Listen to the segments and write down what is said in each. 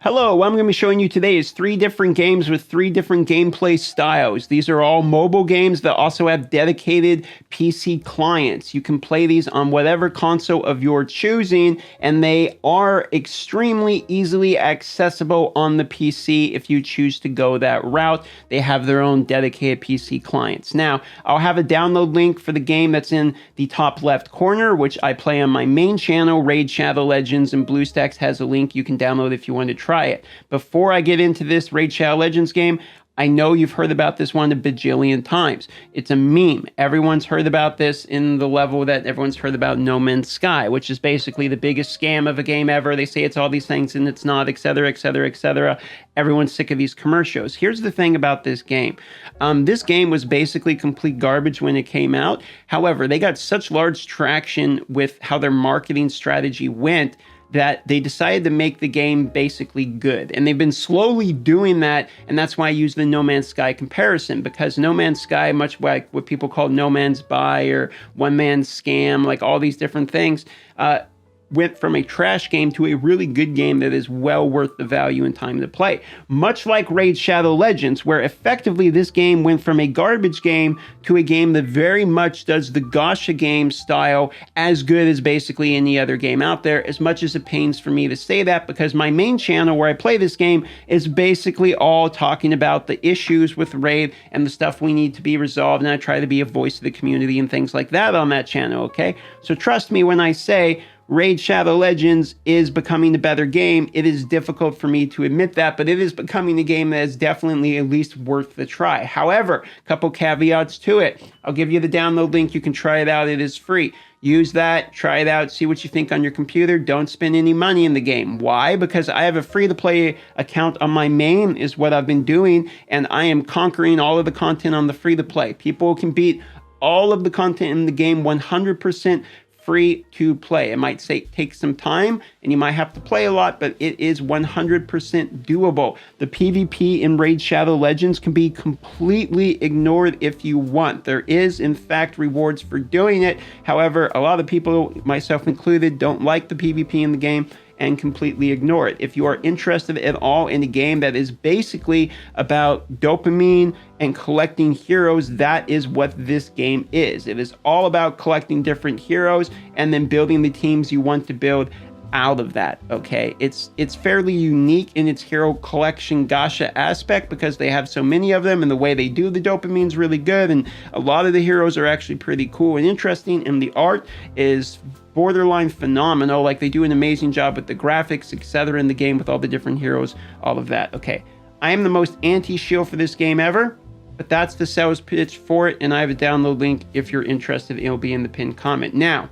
Hello, what I'm going to be showing you today is 3 different games with 3 different gameplay styles. These are all mobile games that also have dedicated PC clients. You can play these on whatever console of your choosing, and they are extremely easily accessible on the PC if you choose to go that route. They have their own dedicated PC clients. Now, I'll have a download link for the game that's in the top left corner, which I play on my main channel, Raid Shadow Legends, and BlueStacks has a link you can download if you want to try it. Before I get into this Raid Shadow Legends game, I know you've heard about this one a bajillion times. It's a meme. Everyone's heard about this in the level that everyone's heard about No Man's Sky, which is basically the biggest scam of a game ever. They say it's all these things and it's not, etc., etc., etc. Everyone's sick of these commercials. Here's the thing about this game. This game was basically complete garbage when it came out. However, they got such large traction with how their marketing strategy went that they decided to make the game basically good. And they've been slowly doing that, and that's why I use the No Man's Sky comparison, because No Man's Sky, much like what people call No Man's Buy or One Man's Scam, like all these different things, went from a trash game to a really good game that is well worth the value and time to play. Much like Raid Shadow Legends, where effectively this game went from a garbage game to a game that very much does the gacha game style as good as basically any other game out there, as much as it pains for me to say that, because my main channel where I play this game is basically all talking about the issues with Raid and the stuff we need to be resolved, and I try to be a voice of the community and things like that on that channel, okay? So trust me when I say Raid Shadow Legends is becoming a better game. It is difficult for me to admit that, but it is becoming a game that is definitely at least worth the try. However, a couple caveats to it. I'll give you the download link. You can try it out. It is free. Use that, try it out, see what you think on your computer. Don't spend any money in the game. Why? Because I have a free-to-play account on my main is what I've been doing, and I am conquering all of the content on the free-to-play. People can beat all of the content in the game 100% free to play. It might take some time and you might have to play a lot, but it is 100% doable. The PvP in Raid Shadow Legends can be completely ignored if you want. There is, in fact, rewards for doing it. However, a lot of people, myself included, don't like the PvP in the game and completely ignore it. If you are interested at all in a game that is basically about dopamine and collecting heroes, that is what this game is. It is all about collecting different heroes and then building the teams you want to build out of that, okay? It's fairly unique in its hero collection gacha aspect because they have so many of them, and the way they do the dopamine is really good, and a lot of the heroes are actually pretty cool and interesting, and the art is borderline phenomenal. Like, they do an amazing job with the graphics, etc. in the game with all the different heroes, all of that. Okay, I am the most anti-shield for this game ever, but that's the sales pitch for it, and I have a download link if you're interested. It'll be in the pinned comment. Now,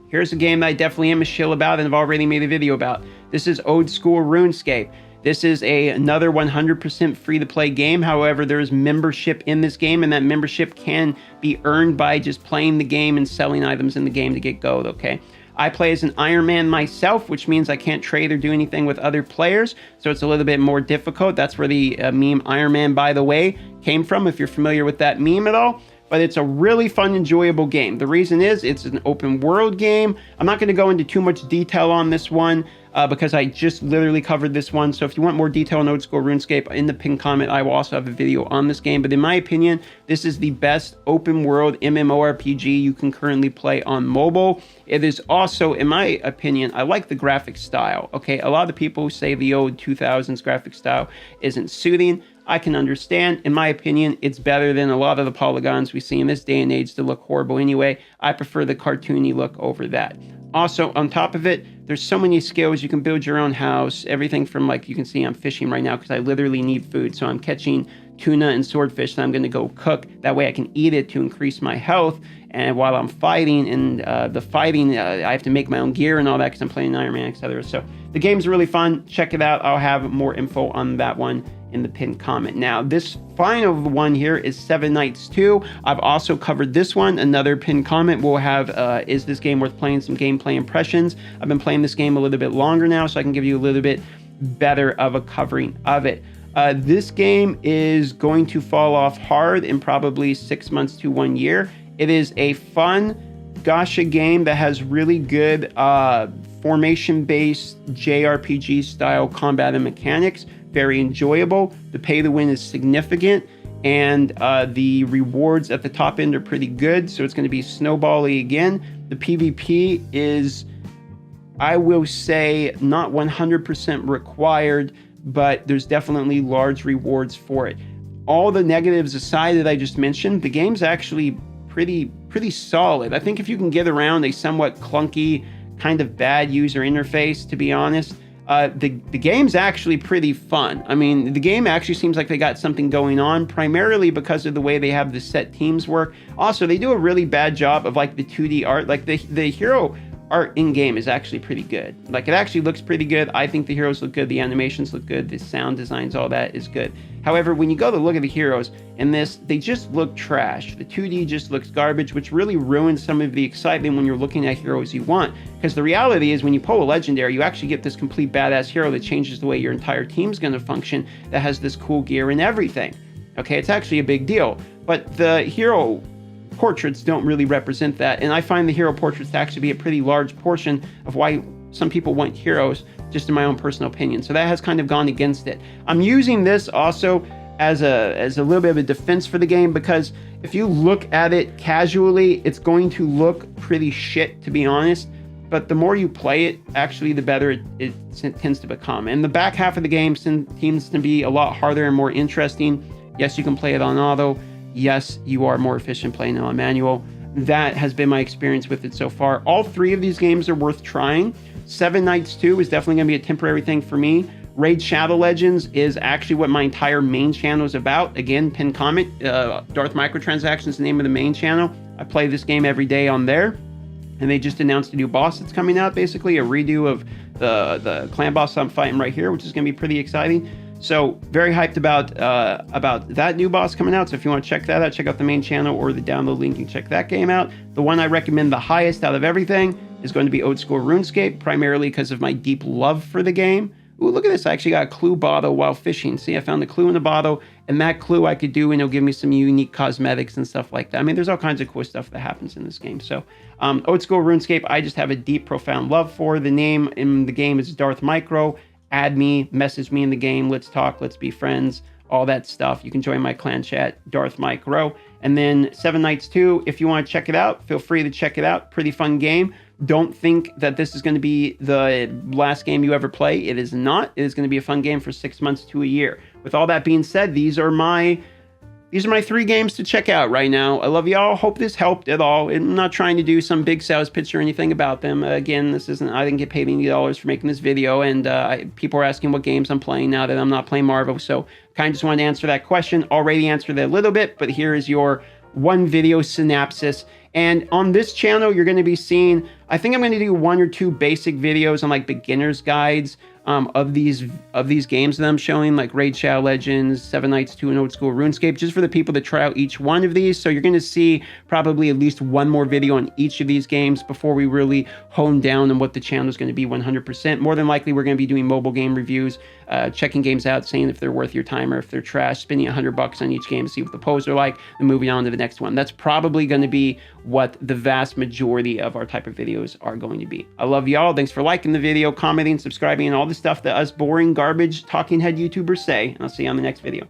here's a game that I definitely am a shill about and have already made a video about. This is old school RuneScape. This is another 100% free-to-play game. However, there is membership in this game, and that membership can be earned by just playing the game and selling items in the game to get gold, okay? I play as an Iron Man myself, which means I can't trade or do anything with other players, so it's a little bit more difficult. That's where the meme Iron Man, by the way, came from, if you're familiar with that meme at all. But it's a really fun, enjoyable game. The reason is it's an open world game. I'm not going to go into too much detail on this one because I just literally covered this one. So if you want more detail on old school RuneScape, in the pinned comment, I will also have a video on this game. But in my opinion, this is the best open world MMORPG you can currently play on mobile. It is also, in my opinion, I like the graphic style. Okay, a lot of people say the old 2000s graphic style isn't suiting. I can understand. In my opinion, it's better than a lot of the polygons we see in this day and age that look horrible anyway. I prefer the cartoony look over that. Also, on top of it, there's so many skills. You can build your own house, everything from, like, you can see I'm fishing right now because I literally need food. So I'm catching tuna and swordfish that I'm going to go cook. That way I can eat it to increase my health. And while I'm fighting, and I have to make my own gear and all that because I'm playing Iron Man, etc. So the game's really fun. Check it out. I'll have more info on that one in the pinned comment. Now, this final one here is Seven Nights 2. I've also covered this one. Another pinned comment will have, is this game worth playing? Some gameplay impressions. I've been playing this game a little bit longer now, so I can give you a little bit better of a covering of it. This game is going to fall off hard in probably 6 months to 1 year. It is a fun gacha game that has really good formation-based JRPG style combat and mechanics, very enjoyable. The pay to win is significant, and the rewards at the top end are pretty good, so it's going to be snowbally again. The PvP is, I will say, not 100% required, but there's definitely large rewards for it. All the negatives aside that I just mentioned, the game's actually pretty solid. I think if you can get around a somewhat clunky, kind of bad user interface, to be honest, the game's actually pretty fun. I mean, the game actually seems like they got something going on, primarily because of the way they have the set teams work. Also, they do a really bad job of like the 2D art. Like the hero art in game is actually pretty good. Like, it actually looks pretty good. I think the heroes look good, the animations look good, the sound designs, all that is good. However, when you go to look at the heroes in this, they just look trash. The 2D just looks garbage, which really ruins some of the excitement when you're looking at heroes you want. Because the reality is, when you pull a legendary, you actually get this complete badass hero that changes the way your entire team's going to function, that has this cool gear and everything. Okay, it's actually a big deal. But the hero portraits don't really represent that, and I find the hero portraits to actually be a pretty large portion of why some people want heroes, just in my own personal opinion. So that has kind of gone against it. I'm using this also as a little bit of a defense for the game, because if you look at it casually, it's going to look pretty shit, to be honest. But the more you play it, actually, the better it tends to become. And the back half of the game seems to be a lot harder and more interesting. Yes, you can play it on auto. Yes, you are more efficient playing it on manual. That has been my experience with it so far. All three of these games are worth trying. Seven Nights 2 is definitely going to be a temporary thing for me. Raid Shadow Legends is actually what my entire main channel is about. Again, pinned comment, Darth Microtransactions is the name of the main channel. I play this game every day on there. And they just announced a new boss that's coming out, basically a redo of the clan boss I'm fighting right here, which is going to be pretty exciting. So very hyped about that new boss coming out. So if you want to check that out, check out the main channel or the download link. You can check that game out. The one I recommend the highest out of everything is going to be Old School Runescape, primarily because of my deep love for the game. Ooh, look at this. I actually got a clue bottle while fishing. See, I found the clue in the bottle, and that clue I could do, and it'll give me some unique cosmetics and stuff like that. I mean, there's all kinds of cool stuff that happens in this game. So Old School Runescape, I just have a deep, profound love for. The name in the game is Darth Micro. Add me, message me in the game, let's talk, let's be friends, all that stuff. You can join my clan chat, Darth Micro. And then Seven Nights 2, if you want to check it out, feel free to check it out. Pretty fun game. Don't think that this is going to be the last game you ever play. It is not. It is going to be a fun game for 6 months to a year. With all that being said, these are my 3 games to check out right now. I love y'all. Hope this helped at all. I'm not trying to do some big sales pitch or anything about them. Again, I didn't get paid any dollars for making this video, and people are asking what games I'm playing now that I'm not playing Marvel. So kind of just wanted to answer that question. Already answered it a little bit, but here is your one video synopsis. And on this channel, you're going to be seeing, I think I'm going to do 1 or 2 basic videos on like beginner's guides of these games that I'm showing, like Raid Shadow Legends, Seven Nights 2, and Old School Runescape, just for the people that try out each one of these. So you're going to see probably at least 1 more video on each of these games before we really hone down on what the channel is going to be 100%. More than likely, we're going to be doing mobile game reviews, checking games out, saying if they're worth your time or if they're trash, spending $100 on each game to see what the pros are like, and moving on to the next one. That's probably going to be what the vast majority of our type of videos are going to be. I love y'all. Thanks for liking the video, commenting, subscribing, and all the stuff that us boring, garbage, talking head YouTubers say. And I'll see you on the next video.